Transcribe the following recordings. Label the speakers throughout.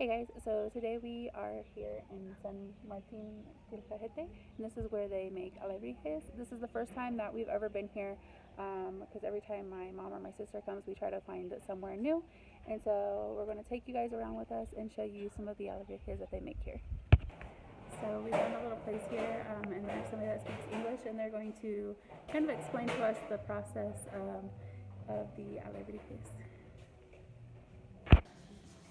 Speaker 1: Hey guys, so today we are here in San Martin, Tilcajete, and this is where they make alebrijes. This is the first time that we've ever been here because every time my mom or my sister comes, we try to find it somewhere new. And so we're going to take you guys around with us and show you some of the alebrijes that they make here. So we found a little place here, and there's somebody that speaks English, and they're going to kind of explain to us the process of the alebrijes.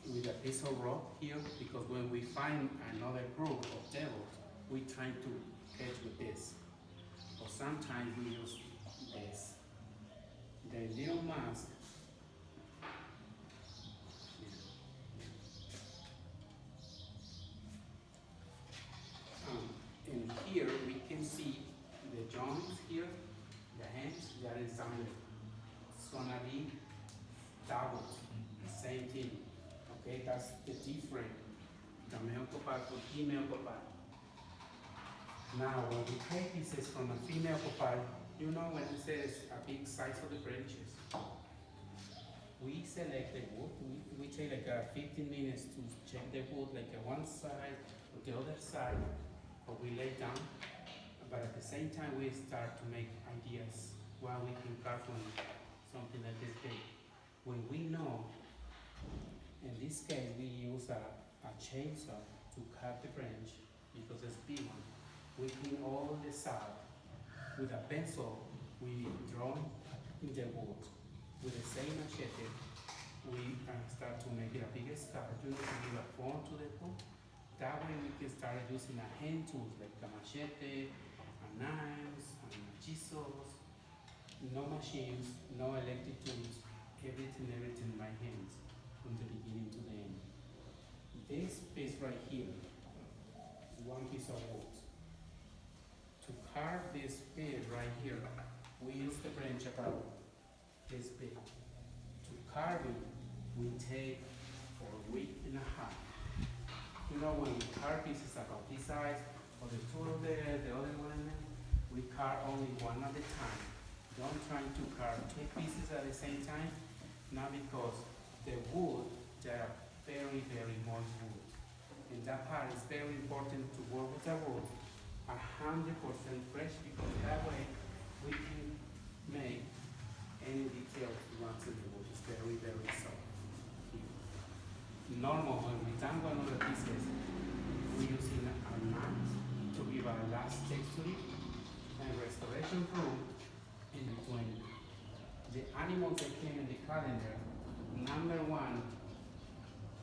Speaker 2: With a piece of rock here, because when we find another group of devils, we try to catch with this. Or sometimes we use this. The little mask. And here we can see the joints here, the hands, they are ensemble. It's gonna be doubles, same thing. Okay, that's the difference. The male copal from female copal. Now, when we take pieces from a female copal, you know when it says a big size of the branches, we select the wood. We take like 15 minutes to check the wood, like one side or the other side, or we lay down. But at the same time, we start to make ideas what we can carve on something like this big. When we know, in this case, we use a chainsaw to cut the branch because it's big one. We clean all the side. With a pencil, we draw in the wood. With the same machete, we start to make it a bigger scar. You need to give a form to the wood. That way we can start using a hand tools like a machete, a knives, and chisels. No machines, no electric tools. Everything by hands from the beginning to the end. This piece right here is one piece of wood. To carve this piece right here, we use the branch about this big. To carve it, we take for a week and a half. You know, when we carve pieces about this size, or the two there, the other one, we carve only one at a time. Don't try to carve two pieces at the same time, not because the wood, they are very, very moist wood. And that part is very important to work with the wood 100% fresh, because that way we can make any details we want in the wood. It's very, very soft. Normal, when we done one of the pieces, we using a mat to give a last texture and restoration room in between. The animals that came in the calendar, number one,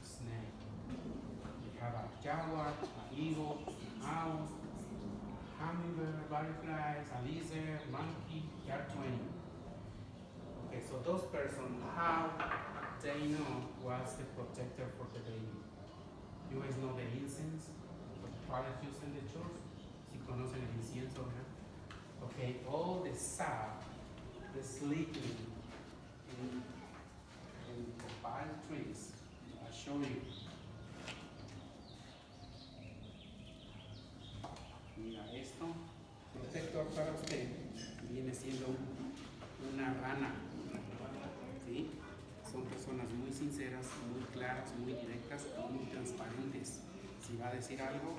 Speaker 2: snake. We have a jaguar, an eagle, an owl, hummingbird, butterflies, a lizard, monkey, there are 20. Okay, so those persons, how they know what's the protector for the baby? You guys know the incense, the product used in the church? Si conocen el incienso, ¿no? Okay, all the sap, the sleeping in the palm trees. I'll show you. Mira esto, protector para usted viene siendo una rana, ¿sí? Son personas muy sinceras, muy claras, muy directas y muy transparentes. Si va a decir algo,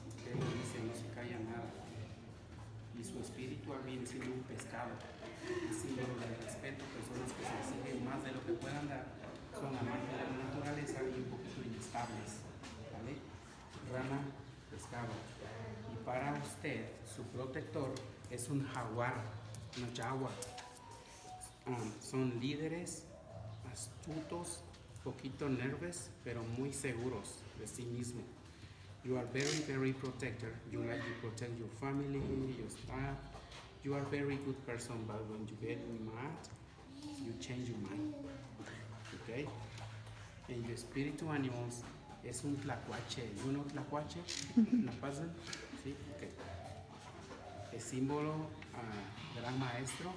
Speaker 2: usted lo dice, no se calla nada. Y su espiritual viene siendo un pescado, es símbolo de respeto, personas que se exigen más de lo que puedan dar, son amantes de la naturaleza y un poquito inestables, ¿vale? Rana, pescado. Y para usted, su protector es un jaguar, una jaguar. Son líderes, astutos, poquito nerviosos, pero muy seguros de sí mismos. You are very, very protector. You like to protect your family, your staff. You are very good person, but when you get mad, you change your mind. Okay? And your spiritual animals es un tlacuache. You know tlacuache? ¿La pasan? Sí, okay. Es símbolo, gran maestro,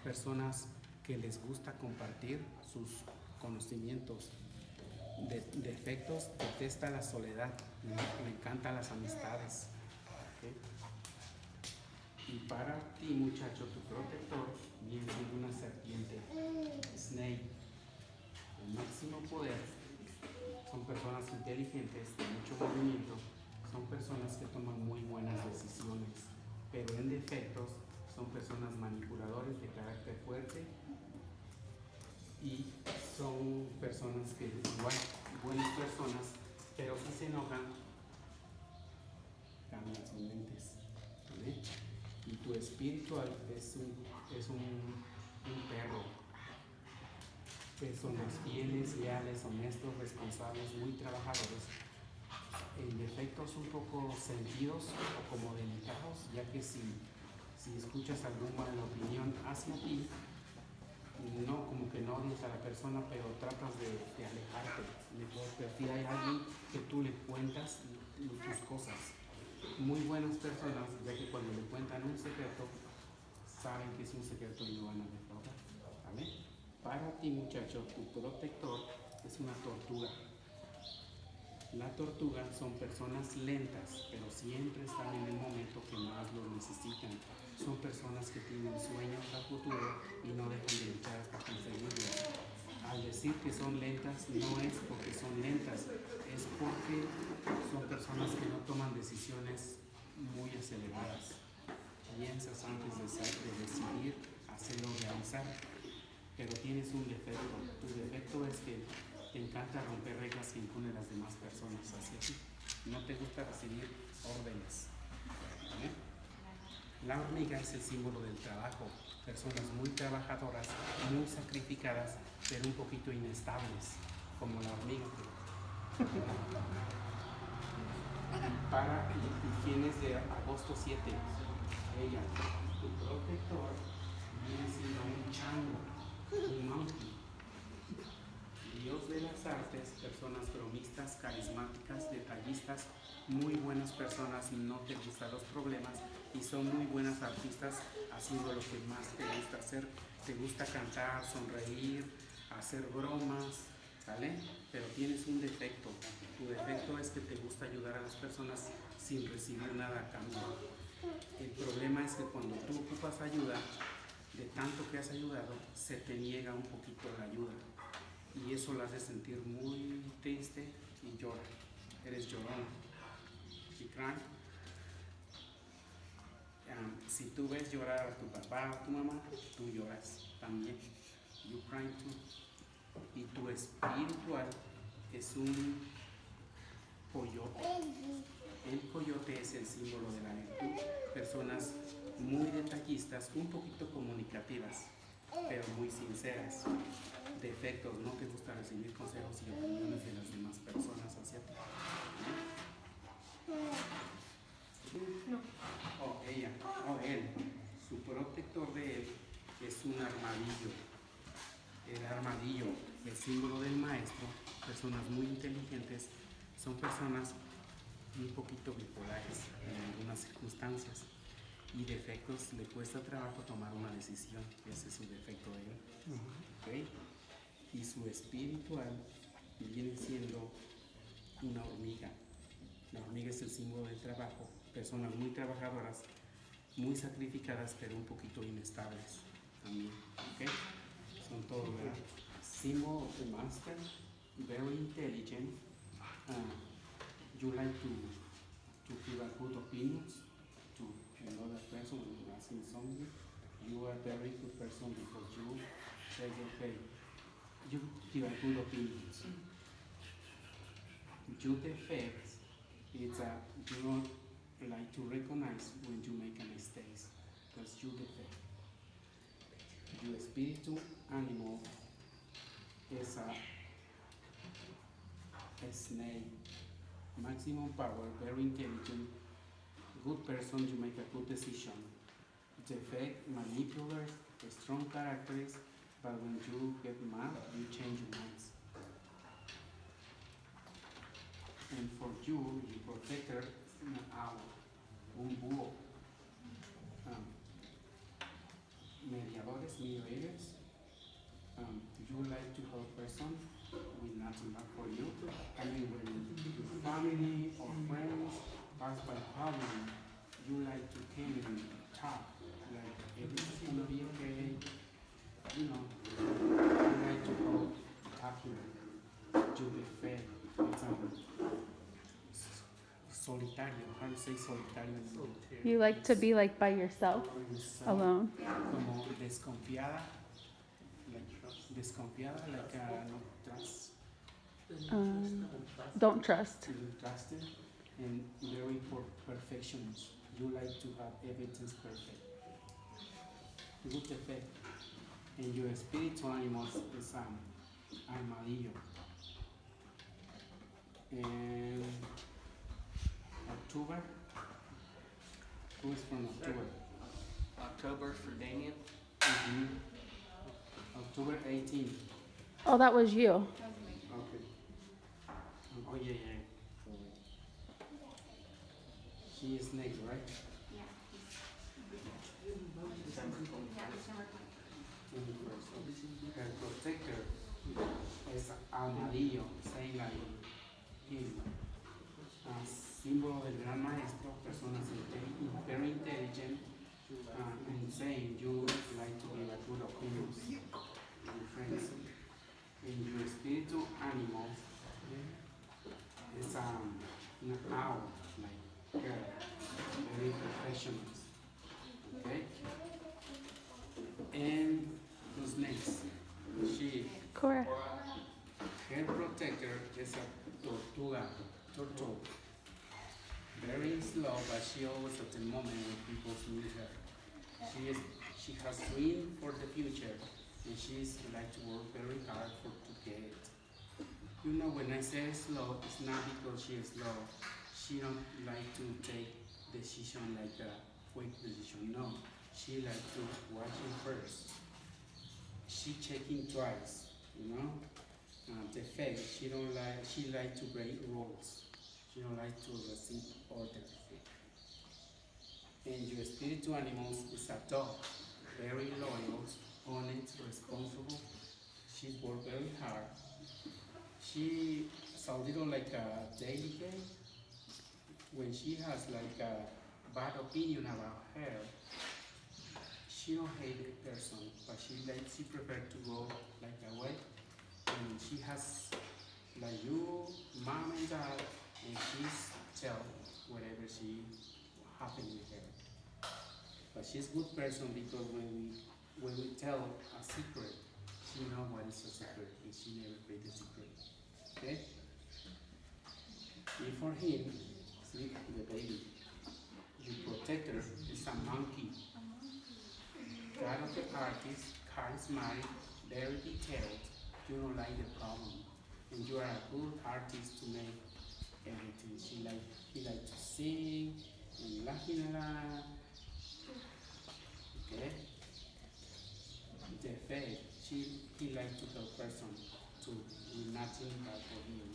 Speaker 2: personas que les gusta compartir sus conocimientos. Defectos, detesta la soledad, me encantan las amistades. ¿Okay? Y para ti, muchacho, tu protector viene siendo una serpiente, snake. El máximo poder son personas personas inteligentes, de mucho movimiento, son personas que toman muy buenas decisiones, pero en defectos son personas manipuladores de carácter fuerte y son personas que igual, buenas personas, pero si se enojan, cambian sus mentes. ¿Vale? Y tu espiritual es un perro. Personas fieles, leales, honestos, responsables, muy trabajadores. En defectos un poco sentidos o como delicados, ya que si escuchas alguna opinión hacia ti, no como que no odias a la persona, pero tratas de alejarte. Pero si hay alguien que tú le cuentas tus cosas. Muy buenas personas, ya que cuando le cuentan un secreto, saben que es un secreto y lo van a defraudar. ¿Vale? Para ti, muchacho, tu protector es una tortuga. La tortuga son personas lentas, pero siempre están en el momento que más lo necesitan. Son personas que tienen sueños a futuro y no dejan de luchar hasta conseguirlos. Al decir que son lentas, no es porque son lentas, es porque son personas que no toman decisiones muy aceleradas. Piensas antes de decidir, hacerlo realizar, pero tienes un defecto. Tu defecto es que te encanta romper reglas que imponen las demás personas hacia ti. No te gusta recibir órdenes. ¿Vale? La hormiga es el símbolo del trabajo. Personas muy trabajadoras, muy sacrificadas, pero un poquito inestables, como la hormiga. Y quién es de agosto 7. Ella, tu protector, viene siendo un chango, un monkey. Dios de las artes, personas bromistas, carismáticas, detallistas, muy buenas personas, no te gustan los problemas y son muy buenas artistas haciendo lo que más te gusta hacer. Te gusta cantar, sonreír, hacer bromas, ¿vale? Pero tienes un defecto. Tu defecto es que te gusta ayudar a las personas sin recibir nada a cambio. El problema es que cuando tú ocupas ayuda, de tanto que has ayudado, se te niega un poquito la ayuda. Y eso lo hace sentir muy triste y llora. Eres llorona. ¿Y cry? Si tú ves llorar a tu papá o tu mamá, tú lloras también. You cry too. Y tu espiritual es un coyote. El coyote es el símbolo de la virtud. Personas muy detallistas, un poquito comunicativas, pero muy sinceras. Defectos, no te gusta recibir consejos y opiniones de las demás personas hacia ti. No. O ella, o él. Su protector de él es un armadillo. El armadillo, el símbolo del maestro, personas muy inteligentes, son personas un poquito bipolares en algunas circunstancias y defectos, le cuesta trabajo tomar una decisión, ese es su defecto de él. ¿Okay? Y su espiritual viene siendo una hormiga. La hormiga es el símbolo del trabajo, personas muy trabajadoras, muy sacrificadas, pero un poquito inestables también. ¿Okay? Son todos, ¿verdad? Symbol of the master, very intelligent. You like to give a good opinions to another person when you're asking something. You are a very good person because you say, okay, you give a good opinions. You defect, it's a, you don't like to recognize when you make a mistake, because you defect. Your spiritual animal is a snake. Maximum power, very intelligent, good person, you make a good decision. Defect, manipulative, strong characters, but when you get mad, you change your minds. And for you, the protector, un owl, un búho. Mediadores, mediators. You like to help person with nothing but for you. I mean, when your family or friends pass by problem, you like to come and talk, like everything's gonna be okay. You know, you like to help talking. You defend. It's solitario. How do you say solitario?
Speaker 1: You like to be like by yourself, alone.
Speaker 2: Como desconfiada, like no trust.
Speaker 1: Don't trust.
Speaker 2: Trusted and very perfectionist. You like to have everything perfect. Good effect. And your spiritual animals is armadillo. And October. Who is from October?
Speaker 3: October for Damien.
Speaker 2: Mm-hmm. October 18th.
Speaker 1: Oh, that was you.
Speaker 2: Okay. Oh yeah. She is next, right?
Speaker 3: December 21st.
Speaker 2: Her protector is armadillo, saying like him. Símbolo del gran maestro, personas very intelligent, and saying you like to give a good opinions to your friends. And your spiritual animals is an owl, like her, very professional. Okay? And who's next? She.
Speaker 1: Cora.
Speaker 2: Her protector is a turtle. Very slow, but she always at the moment when people need her. She has dream for the future, and she's like to work very hard to get it. You know, when I say slow, it's not because she is slow. She don't like to take decision like a quick decision. No, she like to watching first. She checking twice. You know, the fact she don't like. She like to break rules. She don't like to receive orders. And your spiritual animals is a dog, very loyal, honest, responsible. She works very hard. She is a little like a delicate. When she has like a bad opinion about her, she don't hate the person, but she prefer to go like away. And she has like you, mom and dad, and she's tell whatever she happened with her. But she's good person because when we tell a secret, she know what is a secret and she never break the secret. Okay? And for him, see the baby, the protector is a monkey. God of the artist, charismatic, very detailed. You don't like the problem, and you are a good artist to make everything. He like to sing and laughing around. Okay. The faith, he like to help person to do nothing bad for him.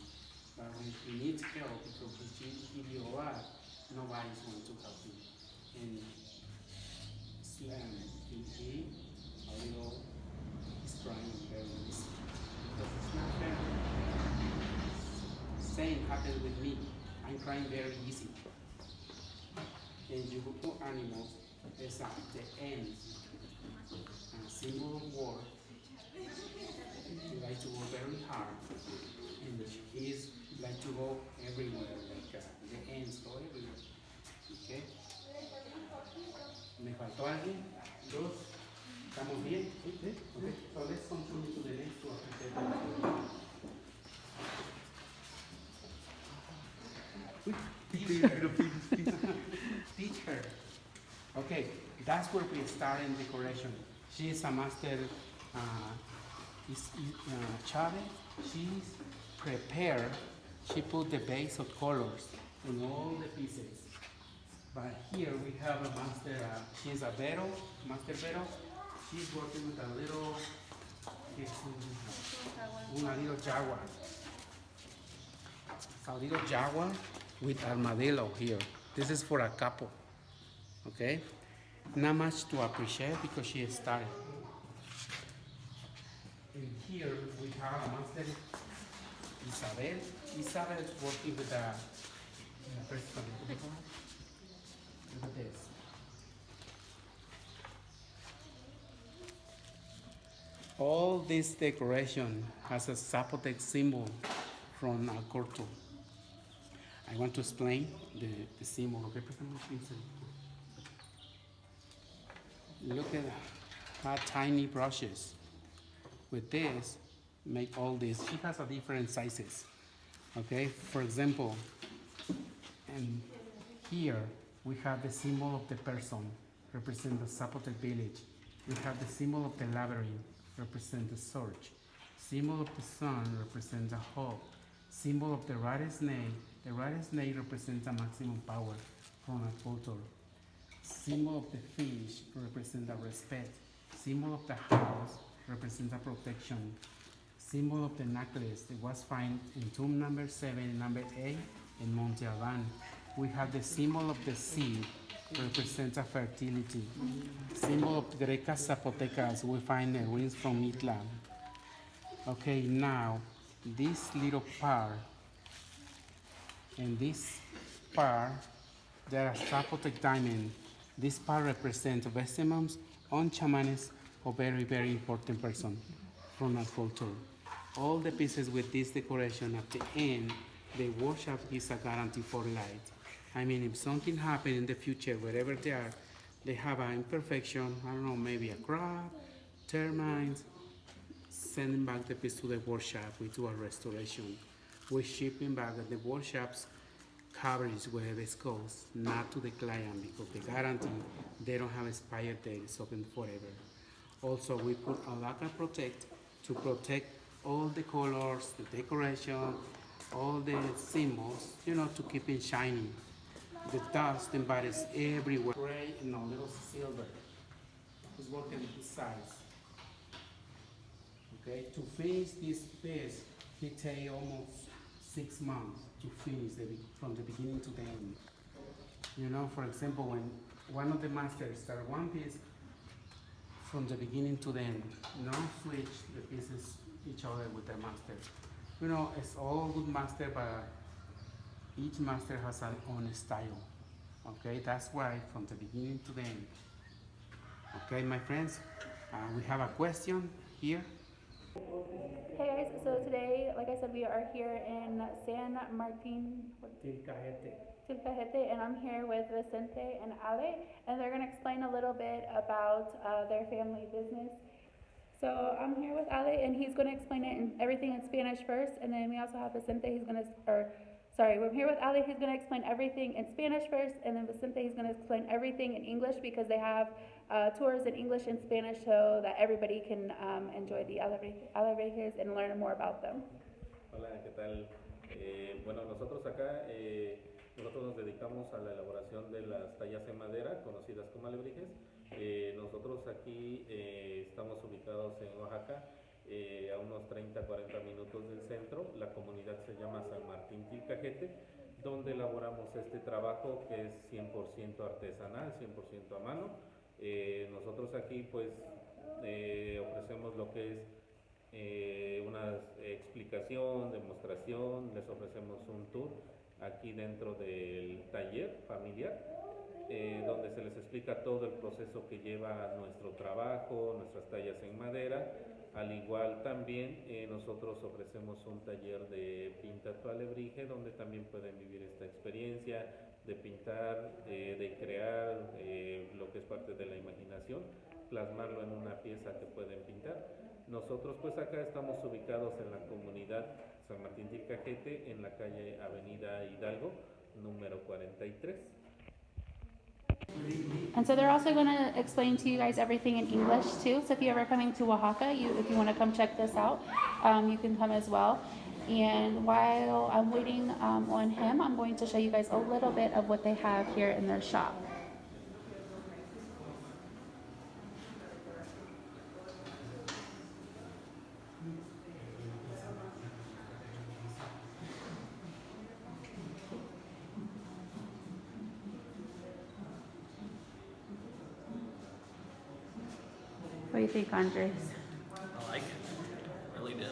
Speaker 2: But when he needs help because he give you a lot, nobody's going to help him. And slam he a little is crying very easy. Because it's not fair. Same happened with me. I'm crying very easy. And you put animals is at the end. A single word. He like to work very hard. And he's like to go everywhere, like the ends go everywhere. Okay? ¿Me faltó alguien? ¿Dos? ¿Estamos bien? Okay. So let's continue to the next one. Teach her. Okay, that's where we start in decoration. She is a master Chavez. She's prepared. She put the base of colors in all the pieces. But here we have a master, she's a master Vero. She's working with a little jaguar. It's a little jaguar with armadillo here. This is for a couple, okay? Not much to appreciate because she started. And here we have a master Isabel. Isabel is working with a person. Look at this. All this decoration has a Zapotec symbol from Corto. I want to explain the symbol. Okay, look at how tiny brushes. With this, make all this. She has a different sizes. Okay, for example, and here we have the symbol of the person, represent the Zapotec village. We have the symbol of the labyrinth, represent the search. Symbol of the sun represents the hope. Symbol of the rattlesnake represents a maximum power from a culture. Symbol of the fish represents a respect. Symbol of the house represents a protection. Symbol of the necklace that was found in tomb number 7 and number 8 in Monte Alban. We have the symbol of the sea, represents a fertility. Symbol of the Grecas Zapotecas, we find the ruins from Itla. Okay, now this little part and this part, there are Zapotec diamond. This part represents vestiments on chamanes or very, very important person from a culture. All the pieces with this decoration at the end, the workshop is a guarantee for light. I mean, if something happens in the future, wherever they are, they have an imperfection, I don't know, maybe a crab, termites, sending back the piece to the workshop, we do a restoration. We ship them back at the workshop's coverage wherever it goes, not to the client, because the guarantee, they don't have expired date, it's open forever. Also, we put a Laca Protect to protect all the colors, the decoration, all the symbols, you know, to keep it shiny. The dust and bodies everywhere. Gray and a little silver. It's working this size. Okay, to finish this piece, it takes almost 6 months to finish from the beginning to the end. You know, for example, when one of the masters start one piece from the beginning to the end, no switch the pieces each other with the master. You know, it's all good master, but each master has an own style. Okay, that's why from the beginning to the end. Okay, my friends, we have a question here.
Speaker 1: Hey guys, so today, like I said, we are here in San Martin, Tilcajete, and I'm here with Vicente and Ale, and they're going to explain a little bit about their family business. So I'm here with Ale, and he's going to explain it in everything in Spanish first, and then we also have Vicente. He's going to, we're here with Ale. He's going to explain everything in Spanish first, and then Vicente, he's going to explain everything in English because they have tours in English and Spanish so that everybody can enjoy the alebrijes and learn more about them.
Speaker 4: Hola, ¿qué tal? Bueno, nosotros acá, nosotros nos dedicamos a la elaboración de las tallas en madera, conocidas como alebrijes. Nosotros aquí estamos ubicados en Oaxaca, a unos 30-40 minutos del centro. La comunidad se llama San Martín Tilcajete, donde elaboramos este trabajo que es 100% artesanal, 100% a mano. Nosotros aquí pues ofrecemos lo que es una explicación, demostración, les ofrecemos un tour aquí dentro del taller familiar, donde se les explica todo el proceso que lleva nuestro trabajo, nuestras tallas en madera. Al igual también nosotros ofrecemos un taller de pinta tu alebrije, donde también pueden vivir esta experiencia de pintar, de crear lo que es parte de la imaginación, plasmarlo en una pieza que pueden pintar. Nosotros pues acá estamos ubicados en la comunidad San Martín Tilcajete, en la calle Avenida Hidalgo, número 43.
Speaker 1: And so they're also going to explain to you guys everything in English too. So if you're ever coming to Oaxaca, if you want to come check this out, you can come as well. And while I'm waiting on him, I'm going to show you guys a little bit of what they have here in their shop. What do you think, Andres?
Speaker 3: I like it. Really did.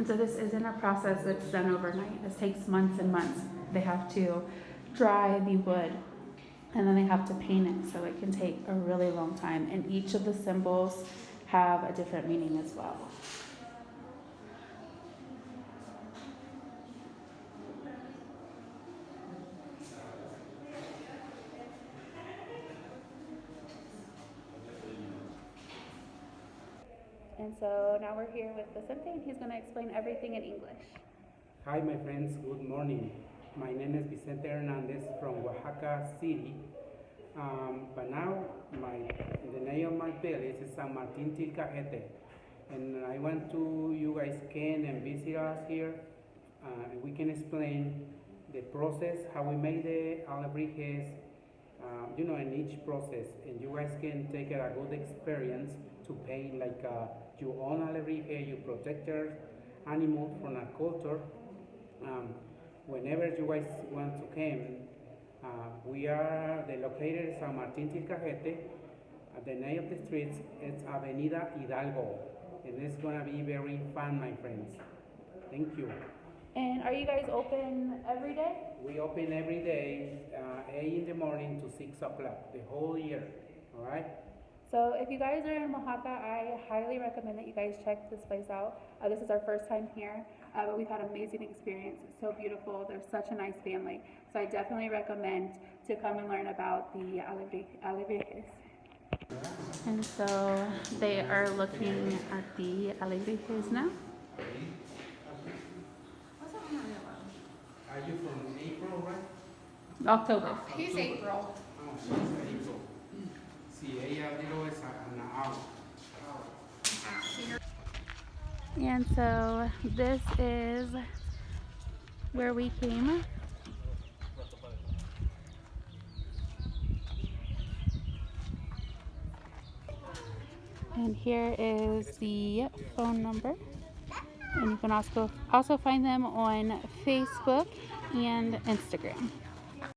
Speaker 1: And so this isn't a process that's done overnight. This takes months and months. They have to dry the wood and then they have to paint it, so it can take a really long time. And each of the symbols have a different meaning as well. And so now we're here with Vicente, and he's going to explain everything in English.
Speaker 2: Hi, my friends. Good morning. My name is Vicente Hernandez from Oaxaca City. But now, the name of my village is San Martin Tilcajete. And I want to, you guys can and visit us here. And we can explain the process, how we make the alebrijes, in each process. And you guys can take a good experience to paint like your own alebrije, you protect your animals from a culture. Whenever you guys want to come, we are located in San Martin Tilcajete. The name of the street is Avenida Hidalgo, and it's gonna be very fun, my friends. Thank you.
Speaker 1: And are you guys open every day?
Speaker 2: We open every day, 8 in the morning to 6 o'clock, the whole year. All right.
Speaker 1: So if you guys are in Oaxaca, I highly recommend that you guys check this place out. This is our first time here, but we've had an amazing experience. It's so beautiful. They're such a nice family. So I definitely recommend to come and learn about the alebrijes. And so they are looking at the alebrijes now.
Speaker 2: Are you from April, right?
Speaker 1: October.
Speaker 5: He's April.
Speaker 2: Oh, she's April. Sí, ella dijo es an hour.
Speaker 1: And so this is where we came. And here is the phone number. And you can also find them on Facebook and Instagram.